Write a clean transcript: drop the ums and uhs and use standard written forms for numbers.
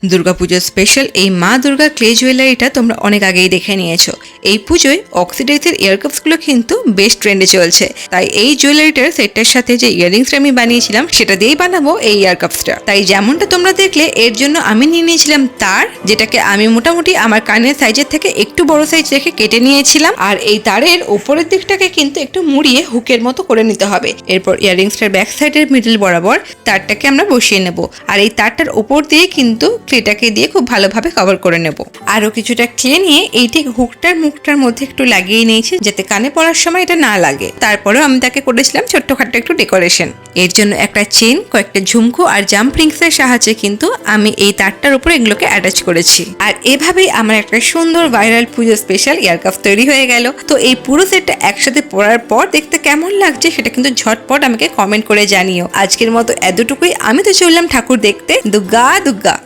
দুর্গাপুজোর স্পেশাল এই মা দুর্গা ক্লে জুয়েলারিটা তোমরা অনেক আগেই দেখে নিয়েছো। এই পুজোয় অক্সিডাইজের ইয়ারকাপসগুলো কিন্তু বেশ ট্রেন্ডে চলছে, তাই এই জুয়েলারিটার সেটটার সাথে যে ইয়াররিংসটা আমি বানিয়েছিলাম সেটা দিয়েই বানাবো এই ইয়ারকাপসটা। তাই যেমনটা তোমরা দেখলে, এর জন্য আমি নিয়ে নিয়েছিলাম তার, যেটাকে আমি মোটামুটি আমার কানের সাইজের থেকে একটু বড় সাইজ রেখে কেটে নিয়েছিলাম। আর এই তারের উপরের দিকটাকে কিন্তু একটু মুড়িয়ে হুকের মতো করে নিতে হবে। এরপর ইয়াররিংসটার ব্যাক সাইডের মিডল বরাবর তারটাকে আমরা বসিয়ে নেব, আর এই তারটার উপর দিয়ে কিন্তু ক্লেটাকে দিয়ে খুব ভালোভাবে কভার করে নেব। আরো কিছুটা ক্লে নিয়ে এই ঠিক হুকটার মুখটার মধ্যে একটু লাগিয়ে নিয়েছি, যাতে কানে পড়ার সময় এটা না লাগে। তারপরেও আমি তাকে করেছিলাম ছোট্টখাট্ট একটু ডেকোরেশন। এর জন্য একটা চেন, কয়েকটা ঝুমকো আর জাম্প রিংসের সাহায্যে কিন্তু আমি এই তারটার উপর এগুলোকে অ্যাটাচ করেছি। আর এভাবেই আমার একটা সুন্দর ভাইরাল পুজো স্পেশাল ইয়ারকাপ তৈরি হয়ে গেল। তো এই পুরো সেটটা একসাথে পরার পর দেখতে কেমন লাগছে সেটা কিন্তু ঝটপট আমাকে কমেন্ট করে জানিও। আজকের মতো এতটুকুই, আমি তো চললাম ঠাকুর দেখতে। দুর্গা দুর্গা।